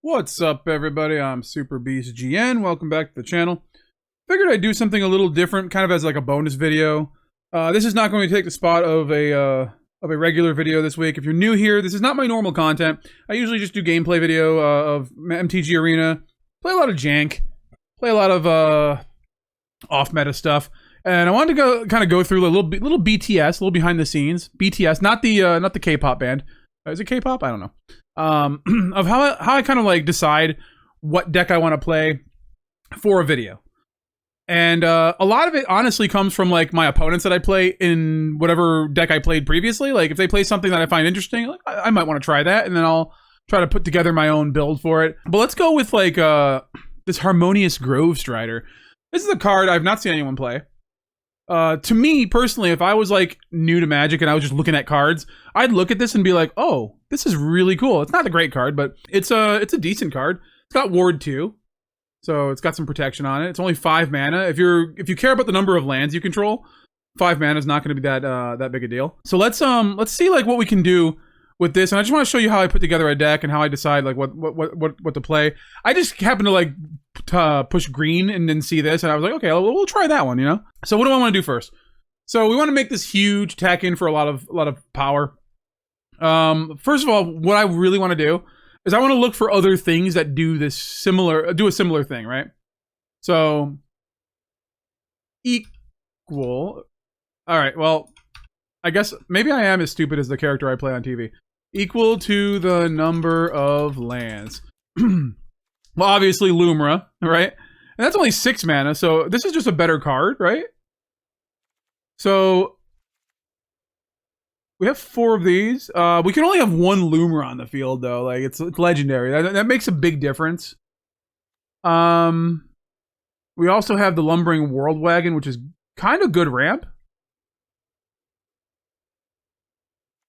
What's up, everybody? I'm Super Beast GN. Welcome back to the channel. Figured I'd do something a little different, kind of as like a bonus video. This is not going to take the spot of a regular video this week. If you're new here, this is not my normal content. I usually just do gameplay video of MTG Arena, play a lot of jank, play a lot of off-meta stuff, and I wanted to go through a little BTS, a little behind the scenes. BTS, not the K-pop band. Is it K-pop? I don't know. Of how I kind of like decide what deck I want to play for a video. And a lot of it honestly comes from like my opponents that I play in whatever deck I played previously. Like if they play something that I find interesting, like, I might want to try that, and then I'll try to put together my own build for it. But let's go with like this Harmonious Grovestrider. This is a card I've not seen anyone play. To me personally, if I was like new to Magic and I was just looking at cards, I'd look at this and be like, "Oh, this is really cool." It's not a great card, but it's a decent card. It's got Ward 2, so it's got some protection on it. It's only 5 mana. If you care about the number of lands you control, 5 mana is not going to be that big a deal. So let's see like what we can do with this, and I just want to show you how I put together a deck and how I decide like what to play. I just happen to like push green and then see this, and I was like, okay, we'll try that one, you know. So what do I want to do first? So we want to make this huge, attack in for a lot of power. First of all, what I really want to do is I want to look for other things that do a similar thing, right? So equal. All right, well, I guess maybe I am as stupid as the character I play on TV. Equal to the number of lands. Well, obviously Lumra, right? And that's only 6 mana, so this is just a better card, right? So we have 4 of these. We can only have 1 Lumra on the field, though. Like it's legendary. That makes a big difference. We also have the Lumbering Worldwagon, which is kind of good ramp.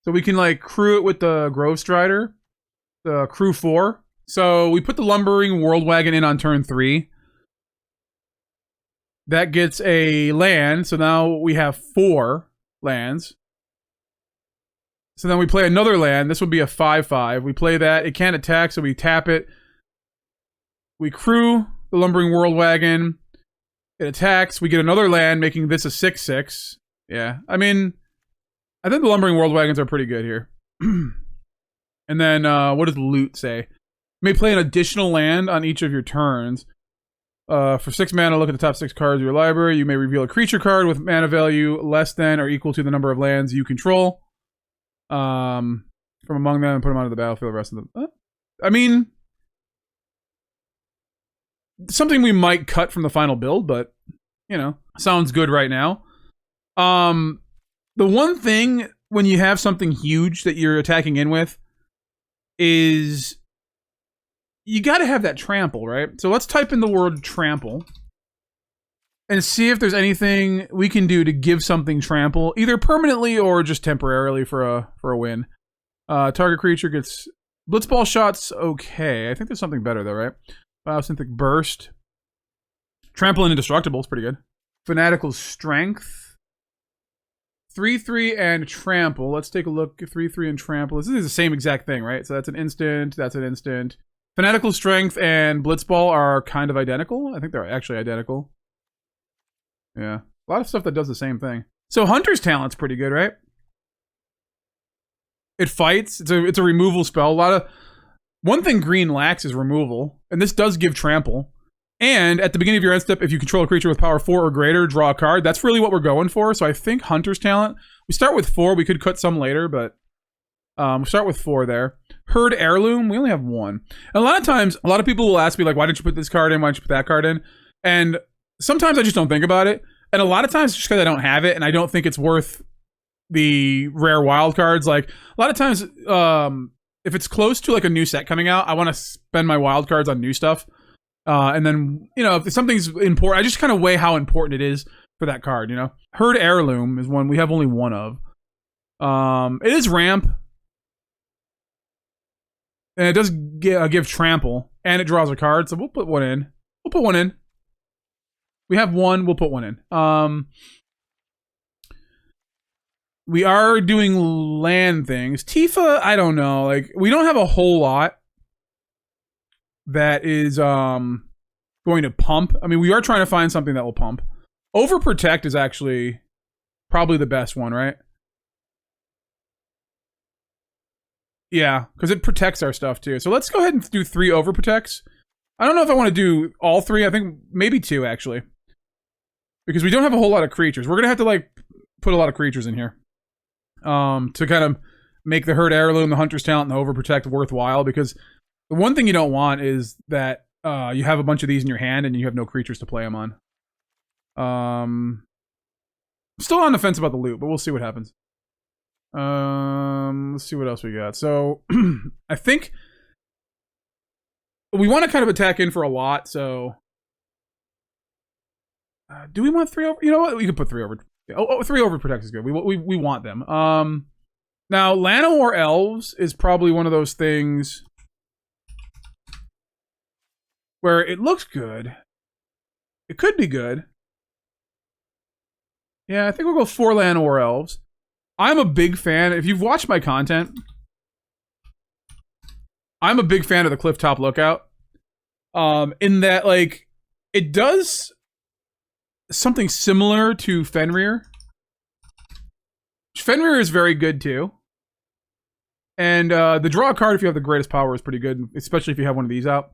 So we can like crew it with the Grovestrider, the crew 4. So we put the Lumbering Worldwagon in on turn 3. That gets a land, so now we have 4 lands. So then we play another land. This would be a 5/5. We play that. It can't attack, so we tap it. We crew the Lumbering Worldwagon. It attacks. We get another land, making this a 6/6. Yeah, I mean, I think the Lumbering Worldwagons are pretty good here. And then, what does loot say? You may play an additional land on each of your turns. For 6 mana, look at the top 6 cards of your library. You may reveal a creature card with mana value less than or equal to the number of lands you control. From among them and put them onto the battlefield the rest of the... I mean, something we might cut from the final build, but, you know, sounds good right now. The one thing when you have something huge that you're attacking in with is you got to have that trample, right? So let's type in the word trample and see if there's anything we can do to give something trample, either permanently or just temporarily for a win. Target creature gets blitzball shots. Okay, I think there's something better though, right? Biosynthetic burst, trample and indestructible is pretty good. Fanatical strength. 3/3 and trample. Let's take a look. 3/3 and trample. This is the same exact thing, right? So that's an instant. That's an instant. Fanatical strength and blitzball are kind of identical. I think they're actually identical. Yeah, a lot of stuff that does the same thing. So Hunter's Talent's pretty good, right? It fights. It's a removal spell. One thing green lacks is removal, and this does give trample. And at the beginning of your end step, if you control a creature with power 4 or greater, draw a card. That's really what we're going for. So I think Hunter's Talent. We start with 4. We could cut some later, but we start with 4 there. Herd Heirloom. We only have 1. And a lot of times, a lot of people will ask me, like, why didn't you put this card in? Why didn't you put that card in? And sometimes I just don't think about it. And a lot of times, just because I don't have it and I don't think it's worth the rare wild cards. Like, a lot of times, if it's close to like a new set coming out, I want to spend my wild cards on new stuff. And then, you know, if something's important, I just kind of weigh how important it is for that card, you know? Herd Heirloom is one we have only 1 of. It is ramp. And it does give trample. And it draws a card, so we'll put 1 in. We'll put 1 in. We have 1, we'll put 1 in. We are doing land things. Tifa, I don't know. Like, we don't have a whole lot. that is going to pump. I mean, we are trying to find something that will pump. Overprotect is actually probably the best one, right? Yeah, because it protects our stuff too. So let's go ahead and do 3 Overprotects. I don't know if I want to do all 3. I think maybe 2 actually. Because we don't have a whole lot of creatures. We're going to have to like put a lot of creatures in here. To kind of make the Herd Heirloom, the Hunter's Talent, and the Overprotect worthwhile. Because the one thing you don't want is that you have a bunch of these in your hand and you have no creatures to play them on. Still on the fence about the loot, but we'll see what happens. Let's see what else we got. So, I think we want to kind of attack in for a lot, so... do we want 3 over? You know what? We could put 3 over. Oh, 3 Overprotect is good. We want them. Now, Llanowar Elves is probably one of those things where it looks good. It could be good. Yeah, I think we'll go 4 Llanowar Elves. I'm a big fan. If you've watched my content, I'm a big fan of the Clifftop Lookout. In that, like, it does something similar to Fenrir. Fenrir is very good too. And the draw a card if you have the greatest power is pretty good, especially if you have one of these out.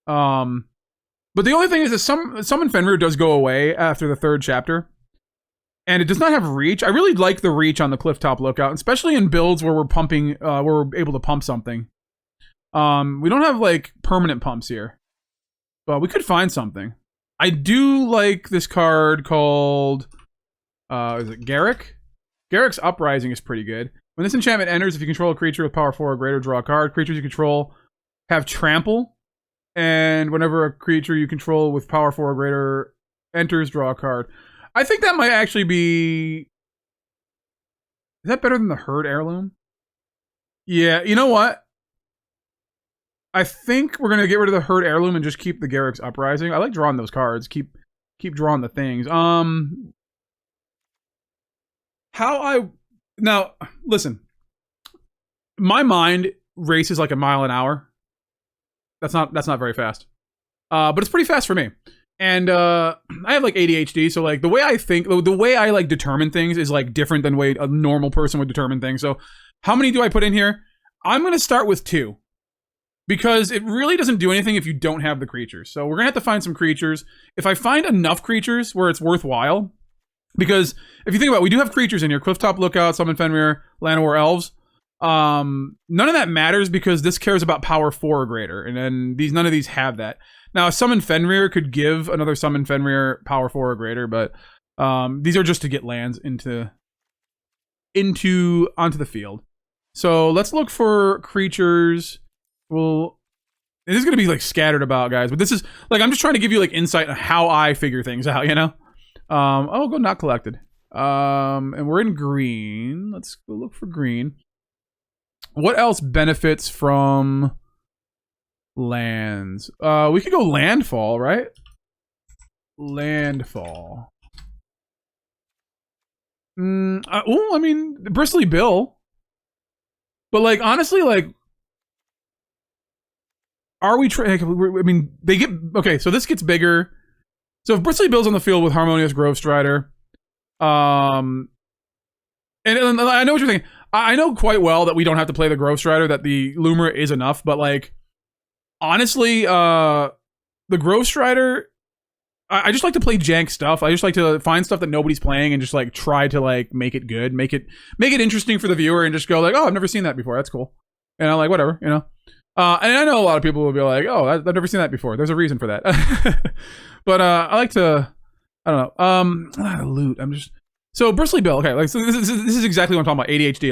But the only thing is that summon Fenrir does go away after the 3rd chapter. And it does not have reach. I really like the reach on the Clifftop Lookout, especially in builds where we're pumping, where we're able to pump something. We don't have like permanent pumps here, but we could find something. I do like this card called, is it Garruk? Garruk's Uprising is pretty good. When this enchantment enters, if you control a creature with power 4 or greater, draw a card. Creatures you control have trample, and whenever a creature you control with power 4 or greater enters, draw a card. I think that might actually be... Is that better than the Herd Heirloom? Yeah, you know what? I think we're going to get rid of the Herd Heirloom and just keep the Garruk's Uprising. I like drawing those cards. Keep drawing the things. Now, listen. My mind races like a mile an hour. That's not very fast. But it's pretty fast for me. And I have like ADHD, so like the way I think, the way I like determine things is like different than the way a normal person would determine things. So how many do I put in here? I'm going to start with 2. Because it really doesn't do anything if you don't have the creatures. So we're going to have to find some creatures. If I find enough creatures where it's worthwhile, because if you think about it, we do have creatures in here. Clifftop Lookout, Summon Fenrir, Llanowar Elves. None of that matters because this cares about power 4 or greater. And then none of these have that. Now, a Summon Fenrir could give another Summon Fenrir power 4 or greater, but these are just to get lands onto the field. So let's look for creatures. Well, it is going to be like scattered about, guys, but this is like, I'm just trying to give you like insight on how I figure things out, you know? Oh, go not collected. And we're in green. Let's go look for green. What else benefits from lands? We could go landfall, right? Landfall. I mean, Bristly Bill. But like, honestly, like, are we I mean, they get... Okay, so this gets bigger. So if Bristly Bill's on the field with Harmonious Grovestrider, and I know what you're thinking. I know quite well that we don't have to play the Grovestrider, that the Lumra is enough, but like, honestly, the Grovestrider, I just like to play jank stuff. I just like to find stuff that nobody's playing and just like try to like make it good, make it interesting for the viewer, and just go like, oh, I've never seen that before. That's cool. And I'm like, whatever, you know. And I know a lot of people will be like, oh, I've never seen that before. There's a reason for that. But I like to, I don't know. Loot. I'm just... So Bristly Bill, okay, like, so this is exactly what I'm talking about. ADHD.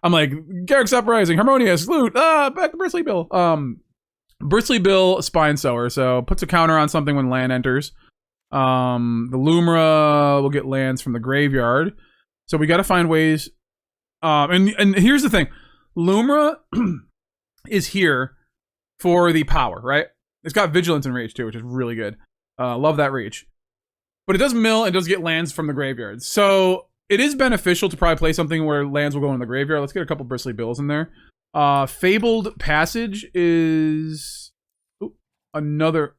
I'm like Garruk's Uprising, Harmonious, loot, back to Bristly Bill. Bristly Bill, Spine Sower, so puts a counter on something when land enters. The Lumra will get lands from the graveyard. So we got to find ways. And here's the thing, Lumra is here for the power, right? It's got Vigilance and Reach too, which is really good. Love that Reach. But it does mill and does get lands from the graveyard. So it is beneficial to probably play something where lands will go in the graveyard. Let's get a couple Bristly Bills in there. Fabled Passage is another...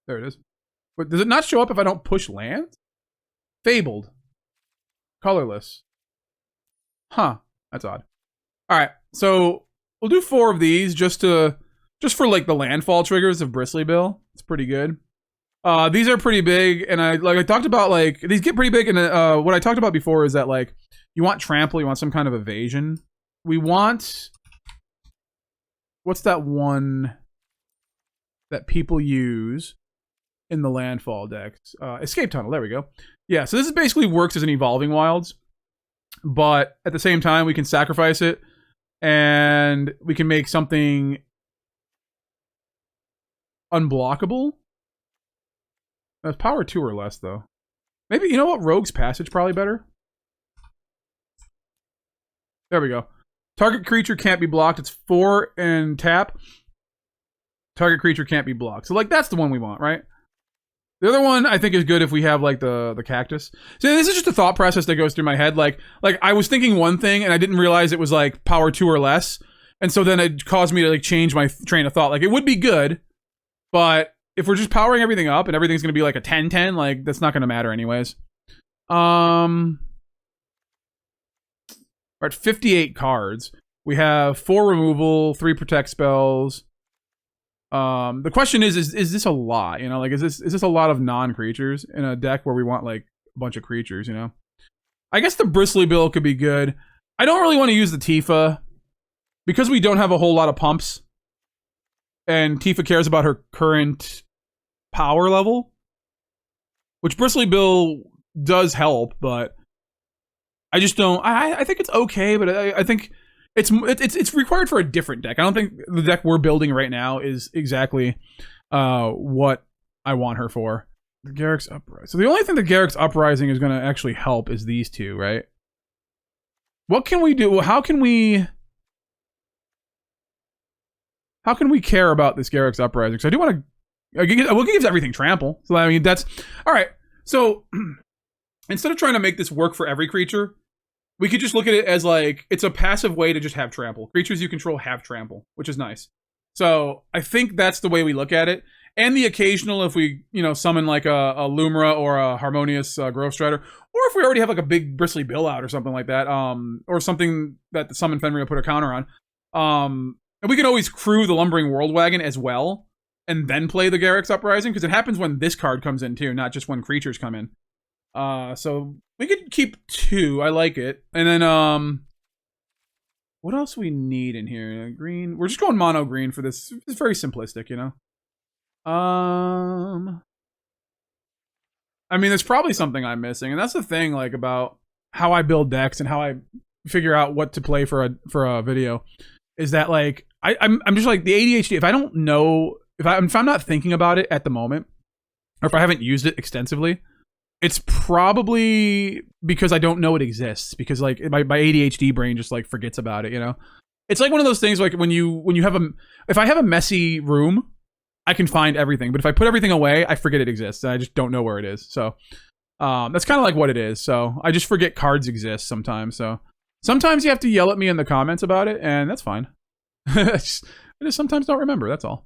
There it is. But does it not show up if I don't push land? Fabled. Colorless. Huh. That's odd. Alright, so we'll do 4 of these just for like the landfall triggers of Bristly Bill. It's pretty good. These are pretty big, and I talked about, like, these get pretty big, and what I talked about before is that, like, you want trample, you want some kind of evasion. We want... What's that one that people use in the landfall decks? Escape Tunnel, there we go. Yeah, so this is basically works as an Evolving Wilds, but at the same time, we can sacrifice it, and we can make something unblockable. That's power 2 or less, though. Maybe, you know what? Rogue's Passage probably better. There we go. Target creature can't be blocked. It's 4 and tap. Target creature can't be blocked. So, like, that's the one we want, right? The other one I think is good if we have, like, the cactus. So this is just a thought process that goes through my head. Like I was thinking one thing, and I didn't realize it was, like, power 2 or less. And so then it caused me to, like, change my train of thought. Like, it would be good, but... if we're just powering everything up and everything's going to be like a 10-10, like, that's not going to matter anyways. We're at 58 cards. We have 4 removal, 3 protect spells. The question is this a lot? You know, like, is this a lot of non-creatures in a deck where we want, like, a bunch of creatures, you know? I guess the Bristly Bill could be good. I don't really want to use the Tifa. Because we don't have a whole lot of pumps. And Tifa cares about her current power level, which Bristly Bill does help, but I just don't. I think it's okay, but I think it's required for a different deck. I don't think the deck we're building right now is exactly what I want her for. The Garruk's Uprising. So the only thing that Garruk's Uprising is going to actually help is these two, right? What can we do? How can we care about this Garruk's Uprising? So I do want to... Well, it gives everything trample. So, I mean, that's... Alright, so... instead of trying to make this work for every creature, we could just look at it as, like, it's a passive way to just have trample. Creatures you control have trample, which is nice. So, I think that's the way we look at it. And the occasional, if we, you know, summon, like, a Lumra or a Harmonious Grovestrider, or if we already have, like, a big Bristly Bill out or something like that, or something that the summon Fenrir will put a counter on. And we can always crew the Lumbering Worldwagon as well, and then play the Garruk's Uprising, because it happens when this card comes in too, not just when creatures come in. So we could keep 2. I like it. And then what else we need in here? Green. We're just going mono green for this. It's very simplistic, you know. I mean, there's probably something I'm missing, and that's the thing, like, about how I build decks and how I figure out what to play for a video, is that, like, I'm just like the ADHD. If I don't know, if I'm not thinking about it at the moment, or if I haven't used it extensively, it's probably because I don't know it exists. Because, like, my ADHD brain just, like, forgets about it. You know, it's like one of those things. Like when you have if I have a messy room, I can find everything. But if I put everything away, I forget it exists, and I just don't know where it is. So that's kind of like what it is. So I just forget cards exist sometimes. So sometimes you have to yell at me in the comments about it, and that's fine. I just sometimes don't remember, that's all.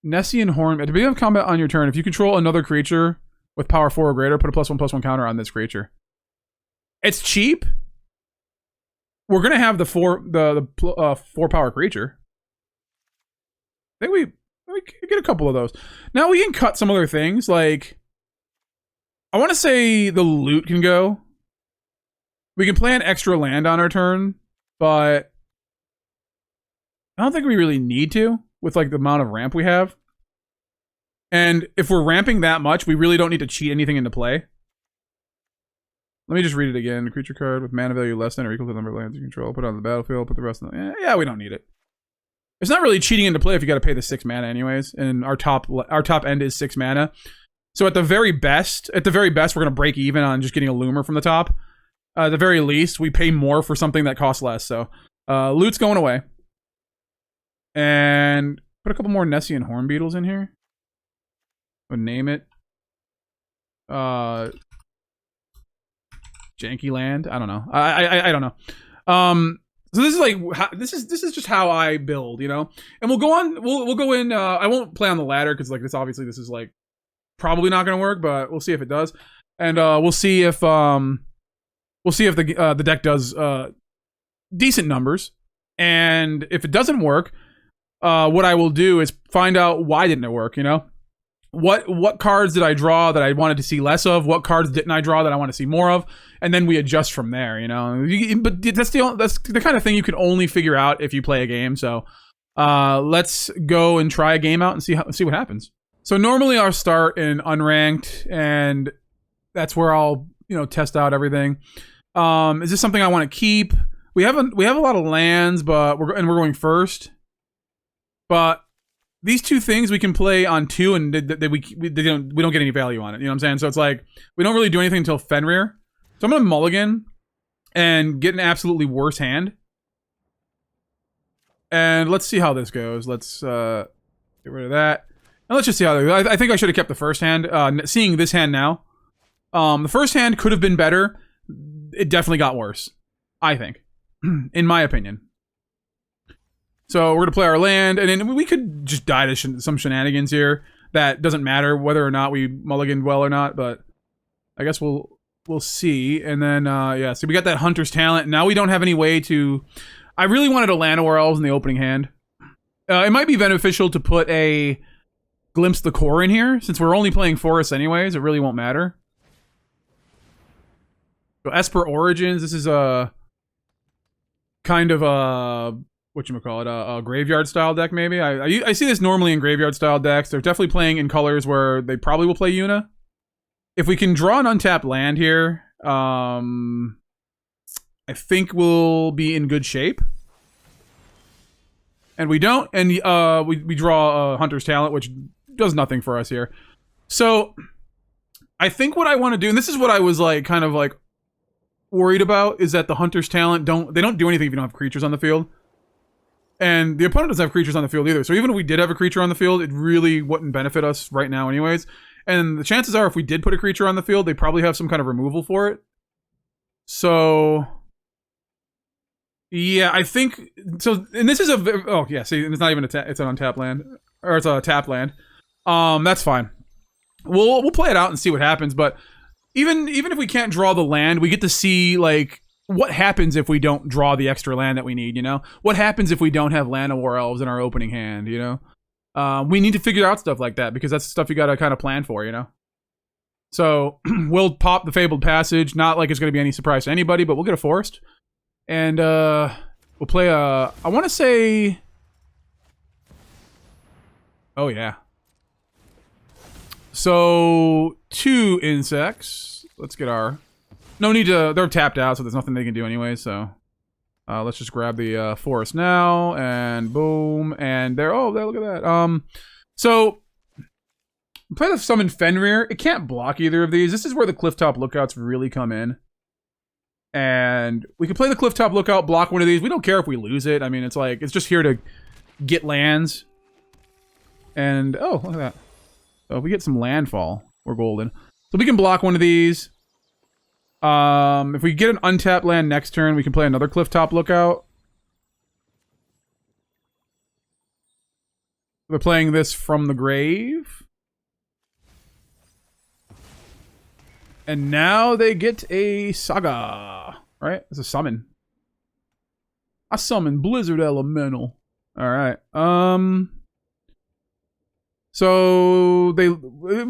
Nessie and Horn. At the beginning of combat on your turn, if you control another creature with power 4 or greater, put a +1/+1 counter on this creature. It's cheap. We're gonna have the 4 power creature. I think we get a couple of those. Now we can cut some other things, like, I want to say the loot can go. We can play an extra land on our turn, but I don't think we really need to with, like, the amount of ramp we have. And if we're ramping that much, we really don't need to cheat anything into play. Let me just read it again. A creature card with mana value less than or equal to the number of lands you control. Put it on the battlefield. Put the rest in the... Yeah, we don't need it. It's not really cheating into play if you got to pay the 6 mana anyways. And our top end is 6 mana. So at the very best, we're going to break even on just getting a Lumra from the top. At the very least, we pay more for something that costs less. So loot's going away. And put a couple more Nessie and Horn Beetles in here. I'll name it. Janky Land. I don't know. I don't know. So this is like this is just how I build, you know. And we'll go on. We'll go in. I won't play on the ladder because like this obviously this is like probably not going to work, but we'll see if it does, and we'll see if the deck does decent numbers, and if it doesn't work, what I will do is find out why didn't it work, you know. What cards did I draw that I wanted to see less of? What cards didn't I draw that I want to see more of? And then we adjust from there, you know. But that's the kind of thing you can only figure out if you play a game. So let's go and try a game out and see what happens. So normally I'll start in unranked, and that's where I'll, you know, test out everything. Is this something I want to keep? We have a lot of lands, but we're going first. But these two things we can play on 2, and we don't get any value on it. You know what I'm saying? So it's like we don't really do anything until Fenrir. So I'm gonna mulligan and get an absolutely worse hand. And let's see how this goes. Let's get rid of that. And let's just see how it goes. I think I should have kept the first hand. Seeing this hand now, the first hand could have been better. It definitely got worse, I think, in my opinion. So we're going to play our land, and then we could just die to some shenanigans here. That doesn't matter whether or not we mulliganed well or not, but I guess we'll see. And then, yeah, so we got that Hunter's Talent. Now we don't have any way to... I really wanted a Llanowar Elves in the opening hand. It might be beneficial to put a Glimpse the Core in here. Since we're only playing forests anyways, it really won't matter. So Esper Origins, this is a... kind of a... whatchamacallit, a graveyard style deck maybe. I see this normally in graveyard style decks. They're definitely playing in colors where they probably will play Yuna. If we can draw an untapped land here, I think we'll be in good shape. And we don't, and we draw a Hunter's Talent, which does nothing for us here. So I think what I want to do, and this is what I was like kind of like worried about, is that the Hunter's Talent don't do anything if you don't have creatures on the field. And the opponent doesn't have creatures on the field either. So even if we did have a creature on the field, it really wouldn't benefit us right now anyways. And the chances are if we did put a creature on the field, they probably have some kind of removal for it. So... yeah, I think... so, and this is a... oh, yeah, see, it's not even it's an untapped land. Or it's a tap land. That's fine. We'll play it out and see what happens, but even if we can't draw the land, we get to see, like... what happens if we don't draw the extra land that we need, you know? What happens if we don't have Llanowar Elves in our opening hand, you know? We need to figure out stuff like that because that's stuff you gotta kind of plan for, you know? So, we'll pop the Fabled Passage. Not like it's gonna be any surprise to anybody, but we'll get a Forest. And, we'll play a... I want to say... oh, yeah. So, 2 insects. Let's get our... no need to... they're tapped out, so there's nothing they can do anyway, so... let's just grab the forest now, and boom, and there... oh, there, look at that. So... play the summon Fenrir. It can't block either of these. This is where the Clifftop Lookouts really come in. And we can play the Clifftop Lookout, block one of these. We don't care if we lose it. I mean, it's like... it's just here to get lands. And... oh, look at that. So if we get some landfall, we're golden. So we can block one of these. If we get an untapped land next turn, we can play another Clifftop Lookout. We're playing this from the grave. And now they get a Saga. Right? It's a summon. I summon Blizzard Elemental. Alright. So they...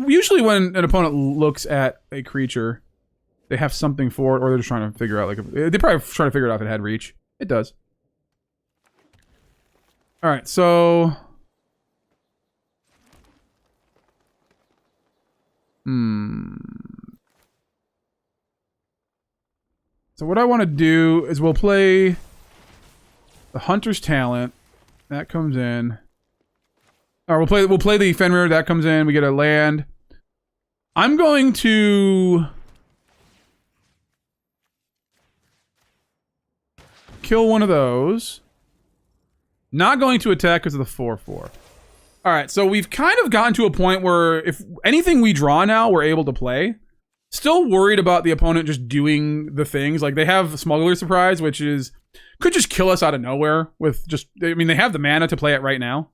usually when an opponent looks at a creature... they have something for it, or they're just trying to figure out, like, they probably trying to figure out if it had reach. It does. Alright, so... so what I want to do is we'll play the Hunter's Talent. That comes in. Or we'll play the Fenrir. That comes in. We get a land. I'm going to... kill one of those. Not going to attack because of the 4/4. Alright, so we've kind of gotten to a point where if anything we draw now, we're able to play. Still worried about the opponent just doing the things. Like, they have Smuggler's Surprise, which is Could just kill us out of nowhere with just, I mean, they have the mana to play it right now.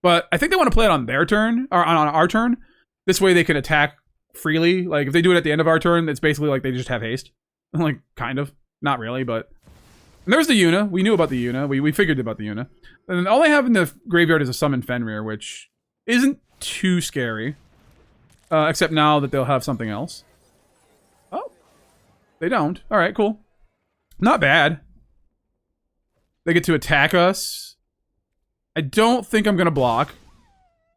But I think they want to play it on their turn, or on our turn. This way they can attack freely. Like, if they do it at the end of our turn, it's basically like they just have haste. Like, kind of. Not really, but... And there's the Yuna. We knew about the Yuna. We figured about the Yuna. And then all they have in the graveyard is a summon Fenrir, which isn't too scary. Except now that they'll have something else. Oh. They don't. Alright, cool. Not bad. They get to attack us. I don't think I'm going to block.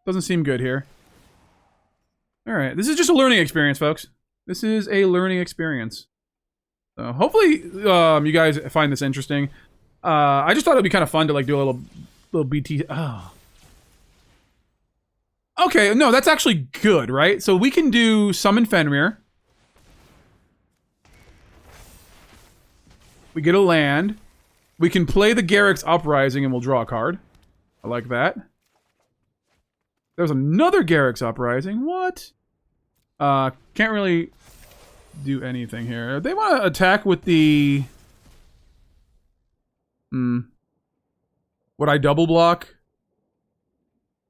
Doesn't seem good here. Alright, this is just a learning experience, folks. This is a learning experience. So hopefully you guys find this interesting. I just thought it'd be kind of fun to like do a little BT. Oh. Okay, no, that's actually good, right? So we can do summon Fenrir. We get a land. We can play the Garruk's Uprising and we'll draw a card. I like that. There's another Garruk's Uprising. What? Can't really do anything here. They want to attack with the... Would I double block?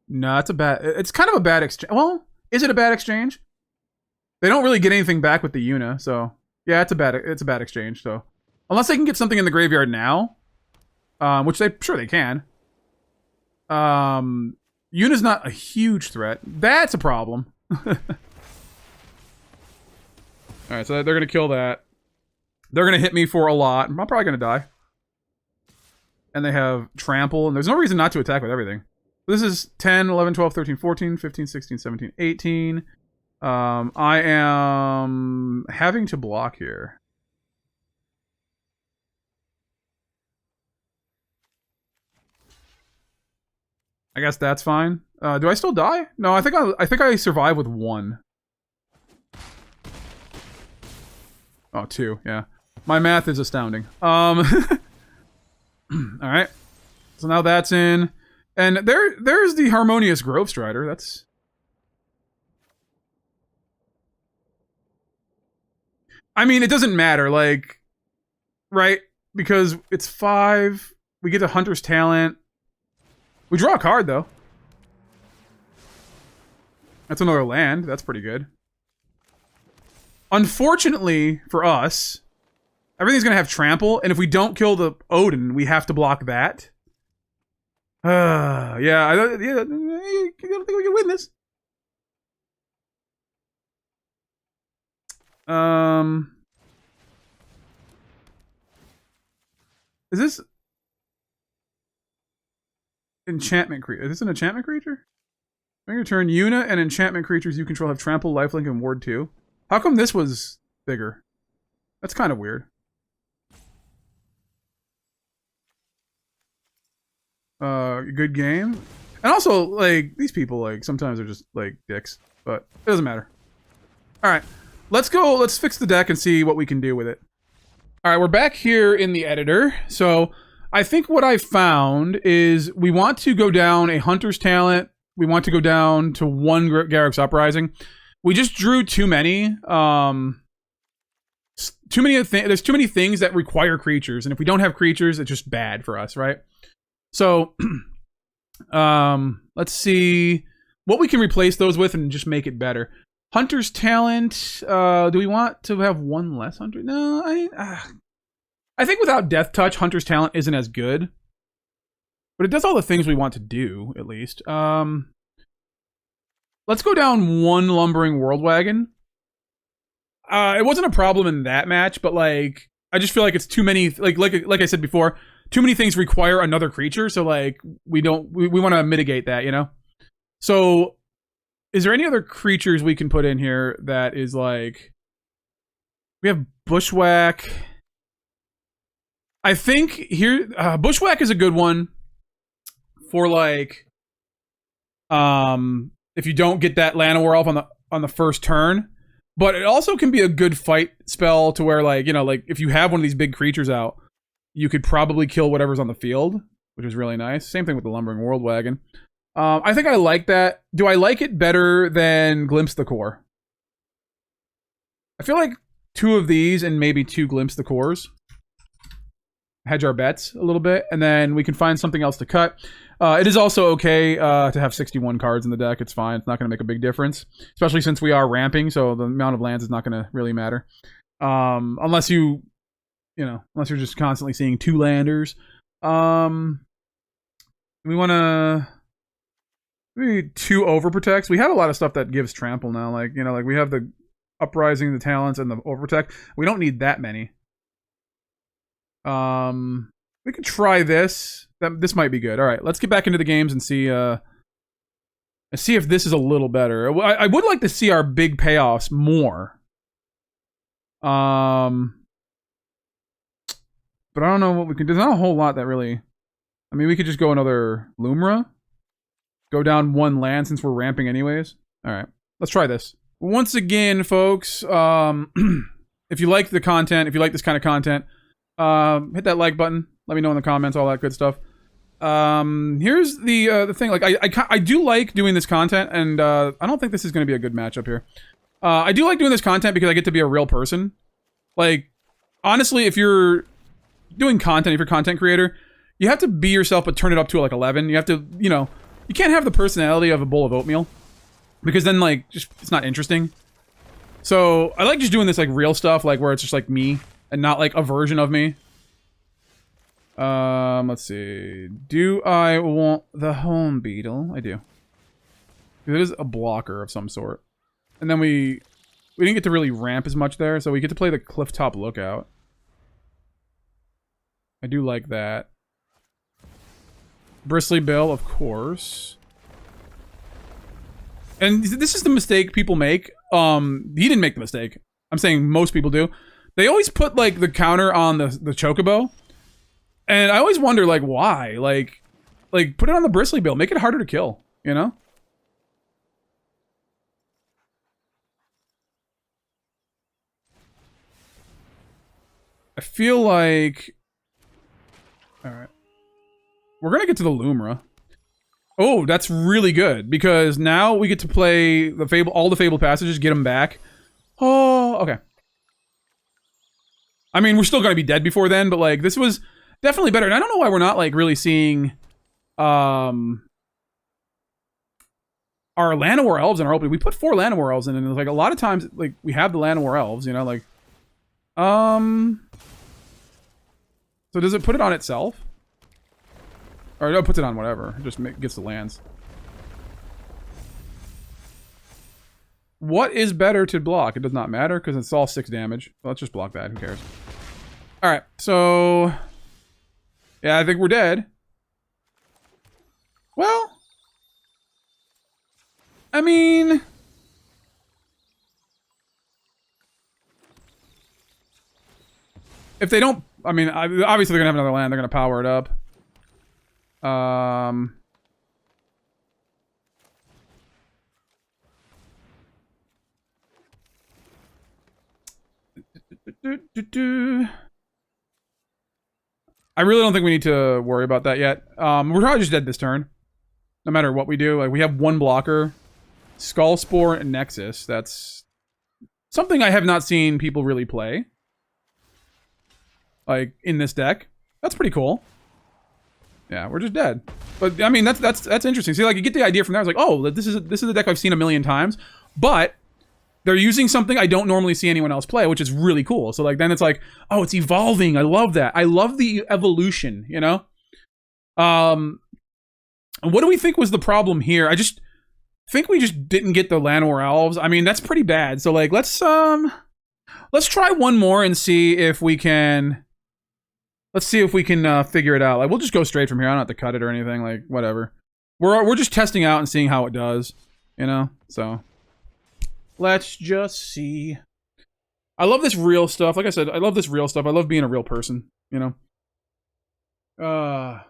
No, it's a bad... It's kind of a bad exchange. Well, is it a bad exchange? They don't really get anything back with the Yuna, so... Yeah, it's a bad exchange, so... Unless they can get something in the graveyard now. Which sure they can. Yuna's not a huge threat. That's a problem. Alright, so they're gonna kill that. They're gonna hit me for a lot. I'm probably gonna die. And they have trample, and there's no reason not to attack with everything. This is 10, 11, 12, 13, 14, 15, 16, 17, 18. I am having to block here. I guess that's fine. Do I still die? No, I think I survive with 1. Oh, 2, yeah. My math is astounding. Alright. So now that's in. And there's the Harmonious Grovestrider. That's... I mean, it doesn't matter, like... Right? Because it's 5. We get the Hunter's Talent. We draw a card, though. That's another land. That's pretty good. Unfortunately for us, everything's going to have trample, and if we don't kill the Odin, we have to block that. Yeah, I don't think we can win this. Is this... Enchantment creature. Is this an enchantment creature? During your turn, Yuna and enchantment creatures you control have trample, lifelink, and ward 2. How come this was bigger? That's kind of weird. Good game. And also, like, these people, like, sometimes are just, like, dicks. But it doesn't matter. Alright. Let's go. Let's fix the deck and see what we can do with it. Alright, we're back here in the editor. So... I think what I found is we want to go down a Hunter's Talent. We want to go down to 1 Garruk's Uprising. We just drew too many. There's too many things that require creatures, and if we don't have creatures, it's just bad for us, right? So, let's see what we can replace those with and just make it better. Hunter's Talent. Do we want to have 1 less Hunter? No, I think without Death Touch, Hunter's Talent isn't as good. But it does all the things we want to do, at least. Let's go down 1 Lumbering Worldwagon. It wasn't a problem in that match, but like I just feel like it's too many. Like I said before, too many things require another creature. So like we want to mitigate that, you know. So, is there any other creatures we can put in here that is like? We have Bushwhack. I think here, Bushwhack is a good one for like, if you don't get that Llanowar Elf on the first turn, but it also can be a good fight spell to where like, you know, like if you have one of these big creatures out, you could probably kill whatever's on the field, which is really nice. Same thing with the Lumbering Worldwagon. I think I like that. Do I like it better than Glimpse the Core? I feel like 2 of these and maybe 2 Glimpse the Cores. hedge our bets a little bit, and then we can find something else to cut. It is also okay to have 61 cards in the deck. It's fine. It's not going to make a big difference, especially since we are ramping, so the amount of lands is not going to really matter. Unless unless you're just constantly seeing 2 landers. We want to... Maybe 2 Overprotects. We have a lot of stuff that gives trample now. Like, like we have the Uprising, the Talents, and the Overprotect. We don't need that many. We could try this. This might be good. All right, let's get back into the games and see if this is a little better. I would like to see our big payoffs more. But I don't know what we can do. There's not a whole lot that really... I mean, we could just go another Lumra. Go down 1 land since we're ramping anyways. All right, let's try this. Once again, folks, if you like the content, if you like this kind of content, hit that like button. Let me know in the comments, all that good stuff. Here's the thing. Like, I do like doing this content, and I don't think this is going to be a good matchup here. I do like doing this content because I get to be a real person. Like, honestly, if you're doing content, if you're a content creator, you have to be yourself, but turn it up to like 11. You have to, you can't have the personality of a bowl of oatmeal, because then, like, just it's not interesting. So I like just doing this like real stuff, like where it's just like me and not like a version of me. Let's see. Do I want the home beetle? I do. It is a blocker of some sort. And then we didn't get to really ramp as much there, so we get to play the Clifftop Lookout. I do like that. Bristly Bill, of course. And this is the mistake people make. He didn't make the mistake. I'm saying most people do. They always put, like, the counter on the Chocobo. And I always wonder, like, why? Like, put it on the Bristly Bill. Make it harder to kill, you know? I feel like... Alright. We're gonna get to the Lumra. Oh, that's really good, because now we get to play the all the Fabled Passages, get them back. Oh, okay. I mean, we're still gonna be dead before then, but, like, this was definitely better. And I don't know why we're not, like, really seeing, our Llanowar Elves in our opening. We put 4 Llanowar Elves in, and, like, a lot of times, like, we have the Llanowar Elves, you know, like, so does it put it on itself? Or no, it puts it on whatever. It just gets the lands. What is better to block? It does not matter, because it's all 6 damage. Well, let's just block that. Who cares? Alright, so... yeah, I think we're dead. Well... I mean... if they don't... I mean, obviously they're going to have another land. They're going to power it up. I really don't think we need to worry about that yet. We're probably just dead this turn. No matter what we do. Like, we have 1 blocker. Skull Spore and Nexus. That's something I have not seen people really play. Like, in this deck. That's pretty cool. Yeah, we're just dead. But I mean, that's interesting. See, like, you get the idea from there. It's like, oh, this is a deck I've seen a million times, but they're using something I don't normally see anyone else play, which is really cool. So, like, then it's like, oh, it's evolving. I love that. I love the evolution, you know? What do we think was the problem here? I just think we just didn't get the Llanowar Elves. I mean, that's pretty bad. So, like, let's try one more and see if we can... let's see if we can figure it out. Like, we'll just go straight from here. I don't have to cut it or anything. Like, whatever. We're just testing out and seeing how it does. You know? So, let's just see. I love this real stuff. Like I said, I love this real stuff. I love being a real person. You know?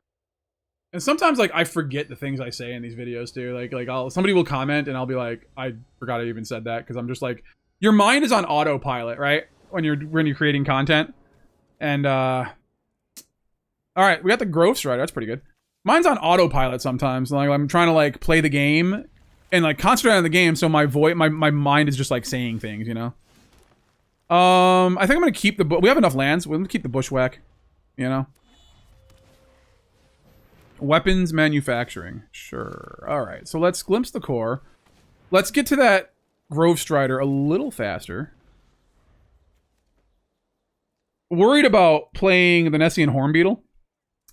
And sometimes, like, I forget the things I say in these videos, too. Like somebody will comment, and I'll be like, I forgot I even said that. Because I'm just like, your mind is on autopilot, right? When you're creating content. And, alright, we got the Grovestrider. That's pretty good. Mine's on autopilot sometimes. Like, I'm trying to, like, play the game and, like, concentrate on the game, so my mind is just, like, saying things, you know? I think I'm gonna keep we have enough lands. We're gonna keep the Bushwhack, you know? Weapons manufacturing. Sure. All right. So let's glimpse the core. Let's get to that Grovestrider a little faster. Worried about playing the Nessian Hornbeetle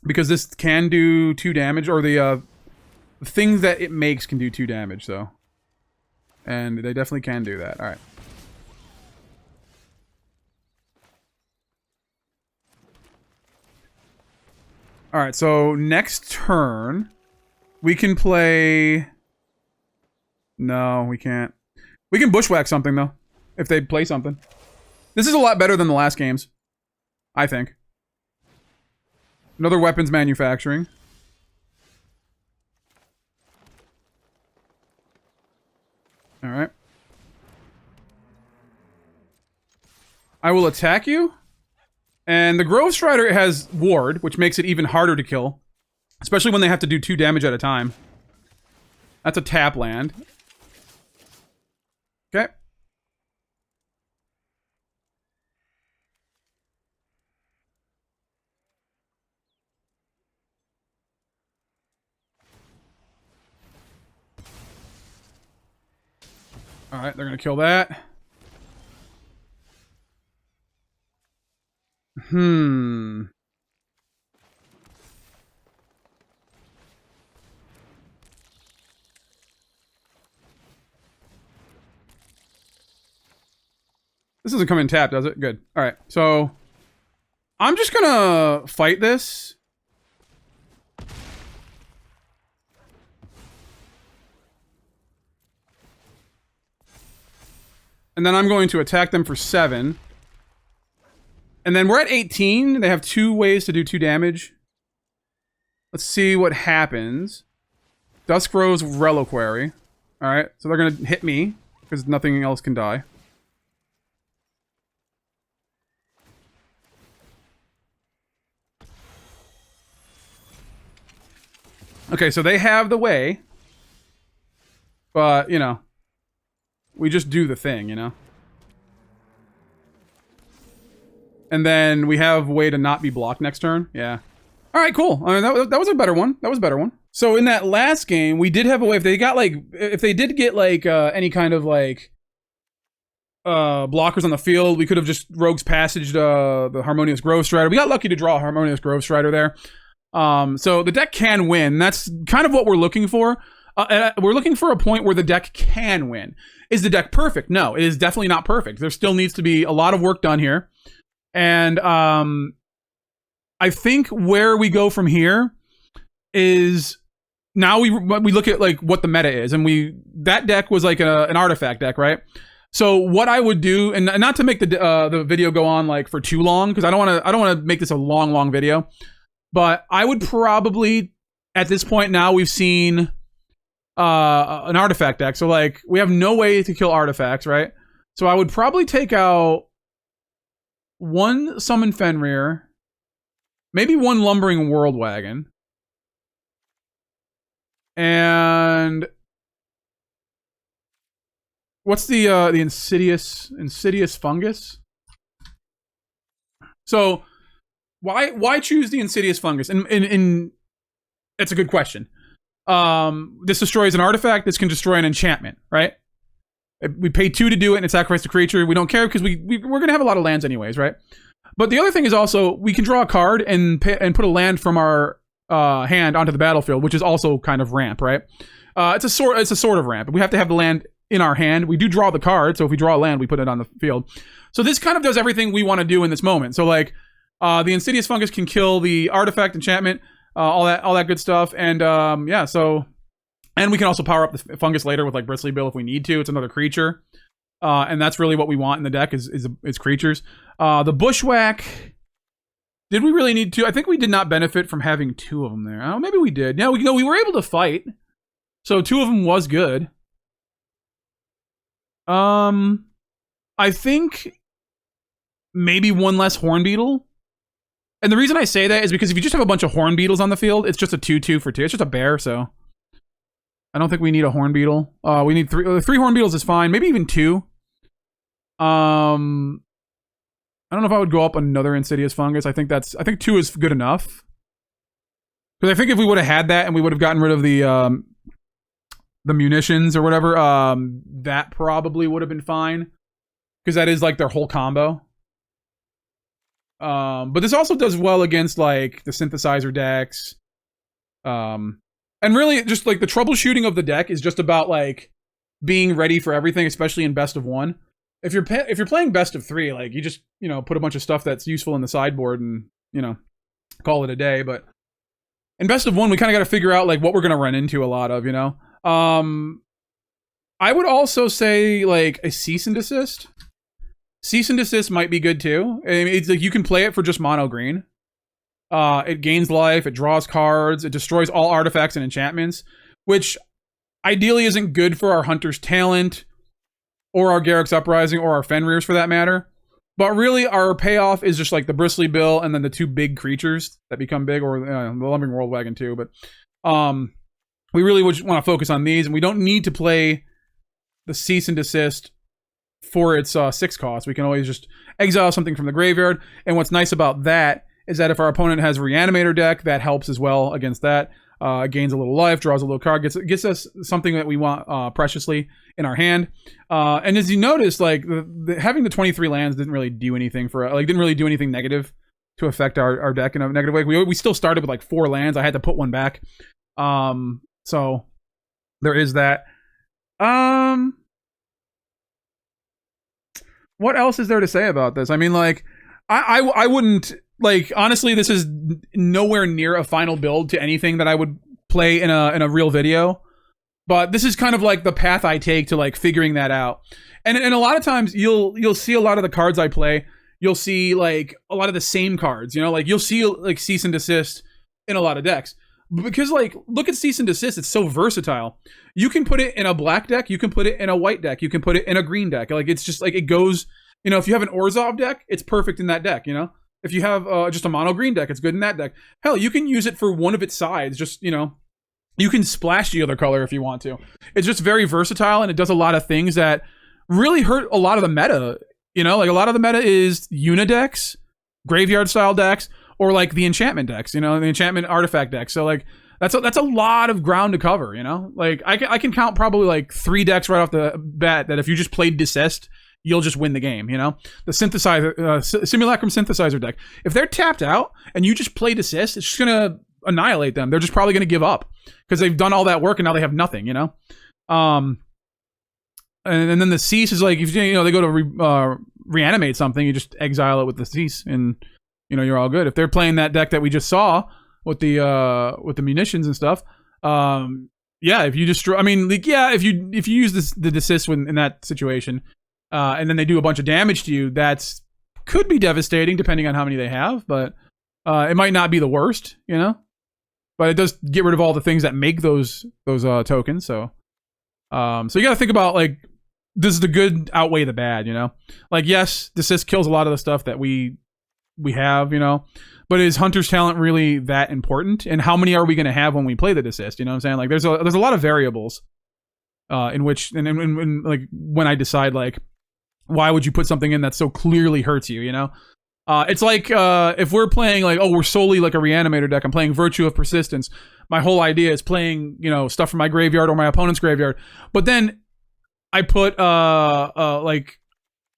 because this can do 2 damage, or the things that it makes can do 2 damage, though. And they definitely can do that. All right. All right, so next turn, we can play... No, we can't. We can bushwhack something, though, if they play something. This is a lot better than the last games, I think. Another weapons manufacturing. All right. I will attack you. And the Grovestrider has ward, which makes it even harder to kill. Especially when they have to do 2 damage at a time. That's a tap land. Okay. Alright, they're gonna kill that. This doesn't come in tap, does it? Good. Alright, so... I'm just gonna fight this. And then I'm going to attack them for 7. And then we're at 18. They have 2 ways to do 2 damage. Let's see what happens. Duskrow's Reliquary. Alright, so they're gonna hit me, because nothing else can die. Okay, so they have the way. But, you know. We just do the thing, you know? And then we have a way to not be blocked next turn. Yeah. Alright, cool. I mean, that was a better one. That was a better one. So in that last game, we did have a way, if they got like, if they did get like, any kind of like, blockers on the field, we could have just Rogue's Passaged, the Harmonious Grovestrider. We got lucky to draw a Harmonious Grovestrider there. So the deck can win. That's kind of what we're looking for. And we're looking for a point where the deck can win. Is the deck perfect? No, it is definitely not perfect. There still needs to be a lot of work done here. And I think where we go from here is now we look at like what the meta is, and that deck was like an artifact deck, right? So what I would do, and not to make the video go on like for too long, because I don't want to make this a long video, but I would probably at this point now we've seen an artifact deck, so like we have no way to kill artifacts, right? So I would probably take out 1 Summon Fenrir, maybe 1 Lumbering Worldwagon, and what's the insidious fungus? So why choose the insidious fungus? And it's a good question. This destroys an artifact. This can destroy an enchantment, right? We pay 2 to do it and it sacrificed a creature. We don't care because we're going to have a lot of lands anyways, right? But the other thing is also we can draw a card and put a land from our hand onto the battlefield, which is also kind of ramp, right? It's a sort of ramp. We have to have the land in our hand. We do draw the card, so if we draw a land, we put it on the field. So this kind of does everything we want to do in this moment. So like the insidious fungus can kill the artifact enchantment. All that good stuff, and yeah. So, and we can also power up the fungus later with like Bristly Bill if we need to. It's another creature, and that's really what we want in the deck is creatures. The bushwhack. Did we really need to? I think we did not benefit from having 2 of them there. Oh, maybe we did. Yeah, we were able to fight, so 2 of them was good. I think maybe 1 less Hornbeetle. And the reason I say that is because if you just have a bunch of Hornbeetles on the field, it's just a 2/2 for 2. It's just a bear, so I don't think we need a Hornbeetle. We need 3 Hornbeetles is fine. Maybe even 2. I don't know if I would go up another insidious fungus. I think 2 is good enough. Because I think if we would have had that and we would have gotten rid of the munitions or whatever, that probably would have been fine. Because that is like their whole combo. But this also does well against like the synthesizer decks. And really just like the troubleshooting of the deck is just about like being ready for everything, especially in best of one. If you're playing best of three, like you just, you know, put a bunch of stuff that's useful in the sideboard and, you know, call it a day. But in best of one, we kind of got to figure out like what we're going to run into a lot of, you know. I would also say like a cease and desist. Cease and desist might be good too. I mean, it's like you can play it for just mono green. It gains life, it draws cards, it destroys all artifacts and enchantments, which ideally isn't good for our Hunter's Talent, or our Garruk's Uprising, or our Fenrirs for that matter. But really, our payoff is just like the Bristly Bill and then the 2 big creatures that become big, or the Lumbering Worldwagon too. But we really would want to focus on these, and we don't need to play the cease and desist for its 6 cost. We can always just exile something from the graveyard. And what's nice about that is that if our opponent has a Reanimator deck, that helps as well against that. Gains a little life, draws a little card, gets us something that we want preciously in our hand. And as you notice, like having the 23 lands didn't really do anything didn't really do anything negative to affect our deck in a negative way. We still started with like 4 lands. I had to put one back. So there is that. What else is there to say about this? I mean, like, I wouldn't, like, honestly, this is nowhere near a final build to anything that I would play in a real video. But this is kind of like the path I take to like figuring that out. And a lot of times you'll see a lot of the cards I play. You'll see like a lot of the same cards, you know, like you'll see like cease and desist in a lot of decks. Because like, look at cease and desist, it's so versatile. You can put it in a black deck, you can put it in a white deck, you can put it in a green deck. Like, it's just like, it goes, you know, if you have an Orzhov deck, it's perfect in that deck, you know? If you have just a mono green deck, it's good in that deck. Hell, you can use it for one of its sides, just, you know, you can splash the other color if you want to. It's just very versatile, and it does a lot of things that really hurt a lot of the meta, you know? Like, a lot of the meta is Unidecks, graveyard-style decks, or like the enchantment decks, you know, the enchantment artifact decks. So like that's a lot of ground to cover, you know. Like I can count probably like 3 decks right off the bat that if you just played Desist, you'll just win the game, you know. The synthesizer Simulacrum synthesizer deck, if they're tapped out and you just play Desist, it's just gonna annihilate them. They're just probably gonna give up because they've done all that work and now they have nothing, you know. And then the cease is like, if you know they go to reanimate something, you just exile it with the cease and, you know, you're all good. If they're playing that deck that we just saw with the munitions and stuff, yeah, if you destroy, I mean, like, yeah, if you use the desist in that situation, and then they do a bunch of damage to you, that's could be devastating depending on how many they have, but it might not be the worst, you know. But it does get rid of all the things that make those tokens. So you got to think about, like, does the good outweigh the bad, you know? Like, yes, desist kills a lot of the stuff that we have, you know, but is Hunter's Talent really that important? And how many are we going to have when we play the desist? You know what I'm saying? Like, there's a lot of variables in which, and like, when I decide, like, why would you put something in that so clearly hurts you, you know? It's like, if we're playing, like, oh, we're solely like a Reanimator deck, I'm playing Virtue of Persistence. My whole idea is playing, you know, stuff from my graveyard or my opponent's graveyard. But then I put, like,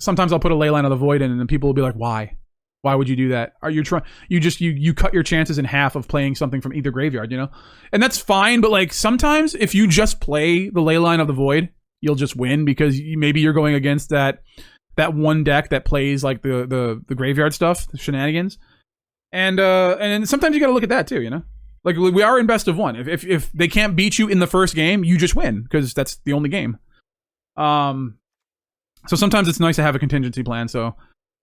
sometimes I'll put a Leyline of the Void in, and then people will be like, why? Why would you do that? Are you trying? You cut your chances in half of playing something from either graveyard, you know? And that's fine, but like sometimes if you just play the Leyline of the Void, you'll just win because maybe you're going against that one deck that plays like the graveyard stuff, the shenanigans. And sometimes you got to look at that too, you know? Like, we are in best of one. If they can't beat you in the first game, you just win because that's the only game. So sometimes it's nice to have a contingency plan. So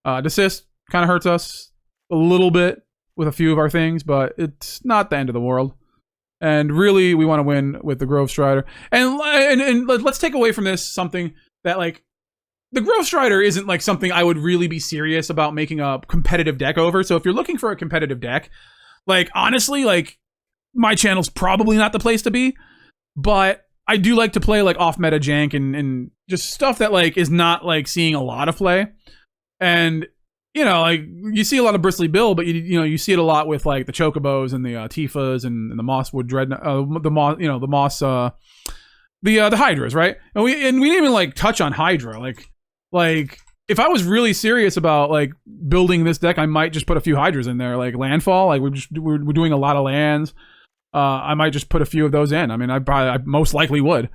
desist kind of hurts us a little bit with a few of our things, but it's not the end of the world. And really, we want to win with the Grovestrider. And let's take away from this something that, like, the Grovestrider isn't like something I would really be serious about making a competitive deck over. So if you're looking for a competitive deck, like, honestly, like, my channel's probably not the place to be. But I do like to play like off-meta jank and just stuff that like is not like seeing a lot of play. And you know, like you see a lot of Bristly Bill, but you know you see it a lot with like the Chocobos and the Tifas and the Mosswood Dread, the Moss, you know, the Moss, the Hydras, right? And we didn't even like touch on Hydra. Like if I was really serious about like building this deck, I might just put a few Hydras in there, like landfall. Like we're doing a lot of lands. I might just put a few of those in. I mean, I most likely would.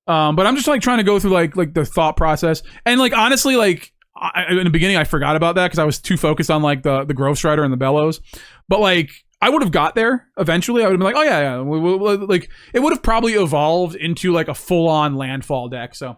But I'm just like trying to go through like the thought process, and like honestly, like in the beginning I forgot about that because I was too focused on like the Grovestrider and the Bellows. But like I would have got there eventually. I would have been like, oh yeah, like it would have probably evolved into like a full on landfall deck. So,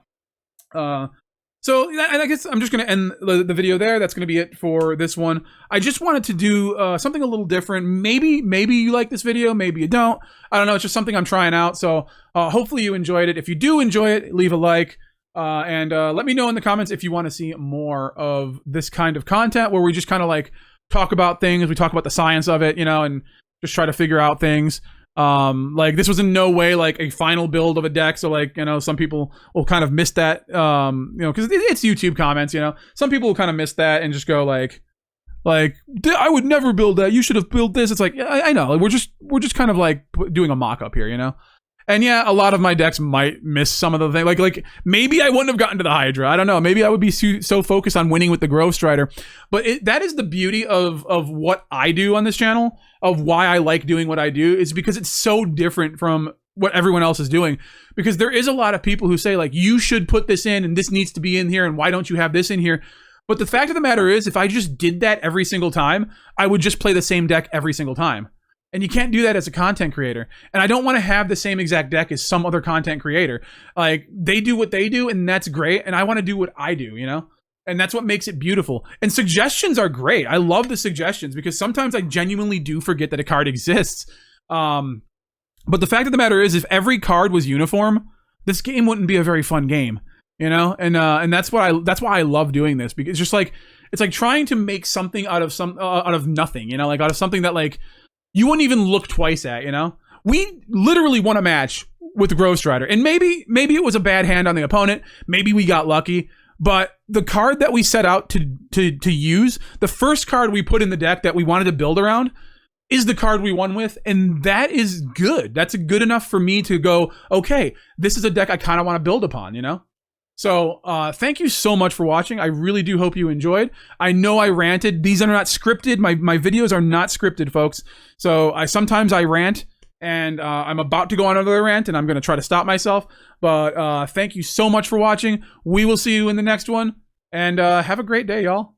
and I guess I'm just going to end the video there. That's going to be it for this one. I just wanted to do something a little different. Maybe you like this video, maybe you don't. I don't know. It's just something I'm trying out. So hopefully you enjoyed it. If you do enjoy it, leave a like. And let me know in the comments if you want to see more of this kind of content where we just kind of like talk about things. We talk about the science of it, you know, and just try to figure out things. Like this was in no way like a final build of a deck, so like, you know, some people will kind of miss that, you know, because it's YouTube comments, you know, some people will kind of miss that and just go like I would never build that, you should have built this. It's like, I know, we're just kind of like doing a mock-up here, you know. And yeah, a lot of my decks might miss some of the things. Like maybe I wouldn't have gotten to the Hydra. I don't know. Maybe I would be so focused on winning with the Grovestrider. But that is the beauty of what I do on this channel, of why I like doing what I do, is because it's so different from what everyone else is doing. Because there is a lot of people who say like, you should put this in and this needs to be in here and why don't you have this in here? But the fact of the matter is, if I just did that every single time, I would just play the same deck every single time. And you can't do that as a content creator. And I don't want to have the same exact deck as some other content creator. Like, they do what they do, and that's great. And I want to do what I do, you know? And that's what makes it beautiful. And suggestions are great. I love the suggestions because sometimes I genuinely do forget that a card exists. But the fact of the matter is, if every card was uniform, this game wouldn't be a very fun game, you know? And that's why I love doing this, because it's just like, it's like trying to make something out of nothing, you know? Like out of something that like, you wouldn't even look twice at, you know? We literally won a match with the Grovestrider. And maybe it was a bad hand on the opponent. Maybe we got lucky. But the card that we set out to use, the first card we put in the deck that we wanted to build around, is the card we won with. And that is good. That's good enough for me to go, okay, this is a deck I kind of want to build upon, you know? So thank you so much for watching. I really do hope you enjoyed. I know I ranted. These are not scripted. My videos are not scripted, folks. So sometimes I rant, and I'm about to go on another rant, and I'm going to try to stop myself. But thank you so much for watching. We will see you in the next one, and have a great day, y'all.